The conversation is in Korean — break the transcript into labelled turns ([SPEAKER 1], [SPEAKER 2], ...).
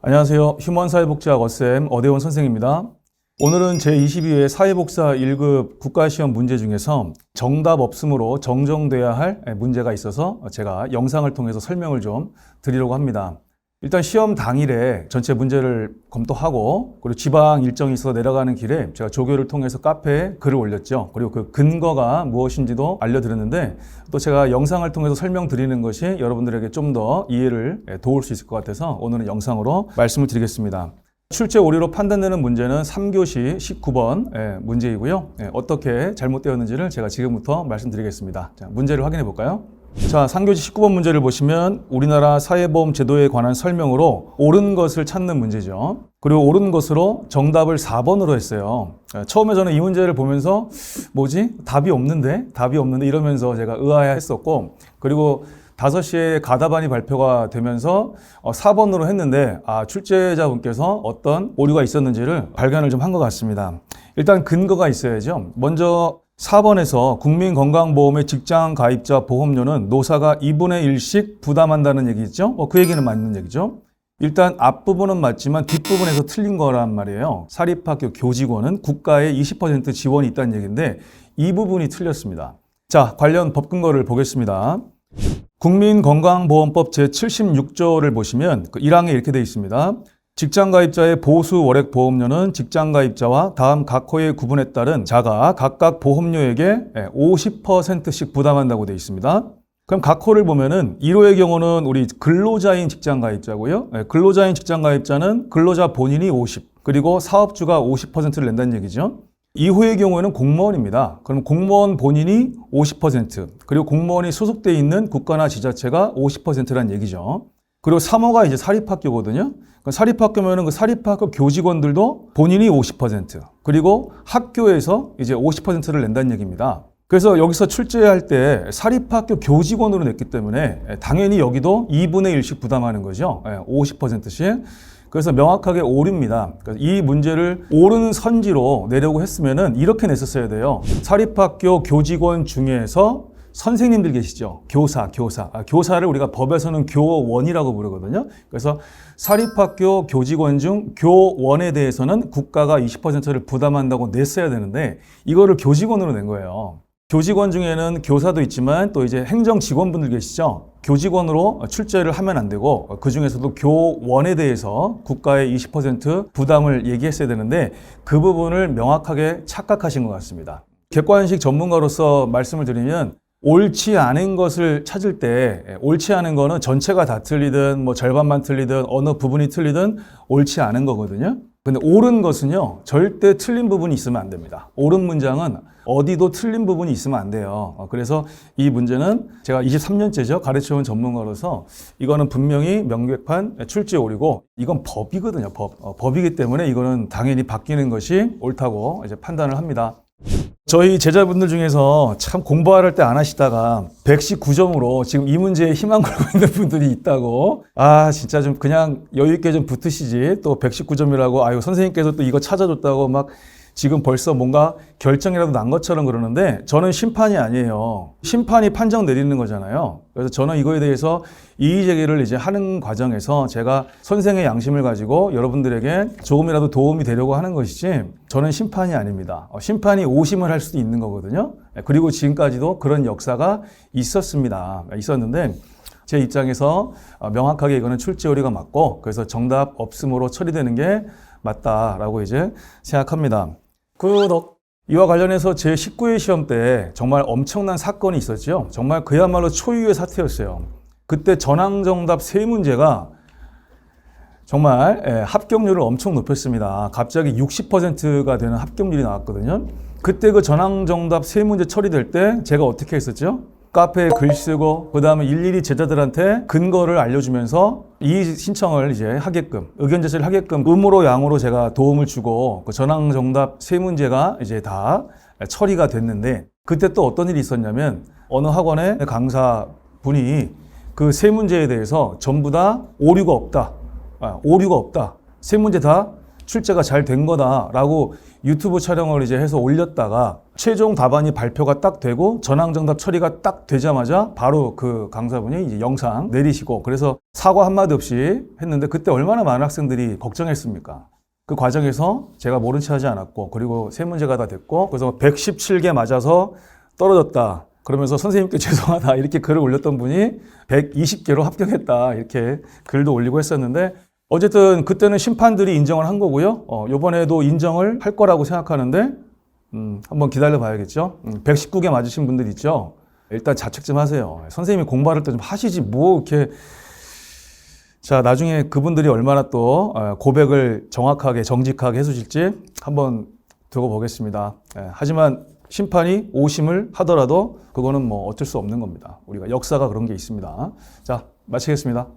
[SPEAKER 1] 안녕하세요. 휴먼사회복지학 어쌤 어대원 선생입니다. 오늘은 제22회 사회복사 1급 국가시험 문제 중에서 정답 없음으로 정정돼야 할 문제가 있어서 제가 영상을 통해서 설명을 좀 드리려고 합니다. 일단 시험 당일에 전체 문제를 검토하고 그리고 지방 일정이 있어서 내려가는 길에 제가 조교를 통해서 카페에 글을 올렸죠. 그리고 그 근거가 무엇인지도 알려드렸는데 또 제가 영상을 통해서 설명드리는 것이 여러분들에게 좀 더 이해를 도울 수 있을 것 같아서 오늘은 영상으로 말씀을 드리겠습니다. 출제 오류로 판단되는 문제는 3교시 19번 문제이고요. 어떻게 잘못되었는지를 제가 지금부터 말씀드리겠습니다. 자, 문제를 확인해 볼까요? 자, 3교시 19번 문제를 보시면 우리나라 사회보험 제도에 관한 설명으로 옳은 것을 찾는 문제죠. 그리고 옳은 것으로 정답을 4번으로 했어요. 처음에 저는 이 문제를 보면서 답이 없는데 이러면서 제가 의아해했었고, 그리고 5시에 가다반이 발표가 되면서 4번으로 했는데 출제자분께서 어떤 오류가 있었는지를 발견을 좀 한 것 같습니다. 일단 근거가 있어야죠. 먼저 4번에서 국민건강보험의 직장가입자 보험료는 노사가 2분의 1씩 부담한다는 얘기 있죠? 그 얘기는 맞는 얘기죠. 일단 앞부분은 맞지만 뒷부분에서 틀린 거란 말이에요. 사립학교 교직원은 국가의 20% 지원이 있다는 얘기인데 이 부분이 틀렸습니다. 자, 관련 법 근거를 보겠습니다. 국민건강보험법 제76조를 보시면 1항에 이렇게 되어 있습니다. 직장가입자의 보수 월액 보험료는 직장가입자와 다음 각 호의 구분에 따른 자가 각각 보험료에게 50%씩 부담한다고 되어 있습니다. 그럼 각 호를 보면은 1호의 경우는 우리 근로자인 직장가입자고요. 근로자인 직장가입자는 근로자 본인이 50, 그리고 사업주가 50%를 낸다는 얘기죠. 2호의 경우에는 공무원입니다. 그럼 공무원 본인이 50%, 그리고 공무원이 소속돼 있는 국가나 지자체가 50%라는 얘기죠. 그리고 3호가 이제 사립학교거든요. 사립학교면은 그 사립학교 교직원들도 본인이 50%, 그리고 학교에서 이제 50%를 낸다는 얘기입니다. 그래서 여기서 출제할 때 사립학교 교직원으로 냈기 때문에 당연히 여기도 2분의 1씩 부담하는 거죠. 50%씩. 그래서 명확하게 오류입니다. 이 문제를 옳은 선지로 내려고 했으면은 이렇게 냈었어야 돼요. 사립학교 교직원 중에서 선생님들 계시죠? 교사를 우리가 법에서는 교원이라고 부르거든요. 그래서 사립학교 교직원 중 교원에 대해서는 국가가 20%를 부담한다고 냈어야 되는데 이거를 교직원으로 낸 거예요. 교직원 중에는 교사도 있지만 또 이제 행정 직원분들 계시죠? 교직원으로 출제를 하면 안 되고 그 중에서도 교원에 대해서 국가의 20% 부담을 얘기했어야 되는데 그 부분을 명확하게 착각하신 것 같습니다. 객관식 전문가로서 말씀을 드리면 옳지 않은 것을 찾을 때 옳지 않은 거는 전체가 다 틀리든 절반만 틀리든 어느 부분이 틀리든 옳지 않은 거거든요. 근데 옳은 것은요, 절대 틀린 부분이 있으면 안 됩니다. 옳은 문장은 어디도 틀린 부분이 있으면 안 돼요. 그래서 이 문제는 제가 23년째죠. 가르쳐온 전문가로서 이거는 분명히 명백한 출제 오류고 이건 법이거든요. 법이기 때문에 이거는 당연히 바뀌는 것이 옳다고 이제 판단을 합니다. 저희 제자분들 중에서 참 공부할 때 안 하시다가 119점으로 지금 이 문제에 희망 걸고 있는 분들이 있다고. 진짜 좀 그냥 여유 있게 좀 붙으시지. 또 119점이라고 선생님께서 또 이거 찾아줬다고 막 지금 벌써 뭔가 결정이라도 난 것처럼 그러는데 저는 심판이 아니에요. 심판이 판정 내리는 거잖아요. 그래서 저는 이거에 대해서 이의 제기를 이제 하는 과정에서 제가 선생의 양심을 가지고 여러분들에게 조금이라도 도움이 되려고 하는 것이지 저는 심판이 아닙니다. 심판이 오심을 할 수도 있는 거거든요. 그리고 지금까지도 그런 역사가 있었는데 제 입장에서 명확하게 이거는 출제 오류가 맞고 그래서 정답 없음으로 처리되는 게 맞다라고 이제 생각합니다. 이와 관련해서 제19회 시험 때 정말 엄청난 사건이 있었죠. 정말 그야말로 초유의 사태였어요. 그때 전항정답 3문제가 정말 합격률을 엄청 높였습니다. 갑자기 60%가 되는 합격률이 나왔거든요. 그때 그 전항정답 3문제 처리될 때 제가 어떻게 했었죠? 카페에 글 쓰고 그 다음에 일일이 제자들한테 근거를 알려주면서 이 신청을 이제 하게끔 의견 제시를 하게끔 음으로 양으로 제가 도움을 주고 그 전항정답 3문제가 이제 다 처리가 됐는데 그때 또 어떤 일이 있었냐면 어느 학원의 강사분이 그 3문제에 대해서 전부 다 오류가 없다. 3문제 다 출제가 잘 된 거다라고 유튜브 촬영을 이제 해서 올렸다가 최종 답안이 발표가 딱 되고 전황정답 처리가 딱 되자마자 바로 그 강사분이 이제 영상 내리시고 그래서 사과 한마디 없이 했는데 그때 얼마나 많은 학생들이 걱정했습니까? 그 과정에서 제가 모른 체 하지 않았고 그리고 세 문제가 다 됐고 그래서 117개 맞아서 떨어졌다. 그러면서 선생님께 죄송하다 이렇게 글을 올렸던 분이 120개로 합격했다 이렇게 글도 올리고 했었는데 어쨌든 그때는 심판들이 인정을 한 거고요. 이번에도 인정을 할 거라고 생각하는데 한번 기다려 봐야겠죠. 119개 맞으신 분들 있죠. 일단 자책 좀 하세요. 선생님이 공부할 때 좀 하시지 뭐 이렇게 자 나중에 그분들이 얼마나 또 고백을 정확하게 정직하게 해주실지 한번 두고 보겠습니다. 하지만 심판이 오심을 하더라도 그거는 뭐 어쩔 수 없는 겁니다. 우리가 역사가 그런 게 있습니다. 자 마치겠습니다.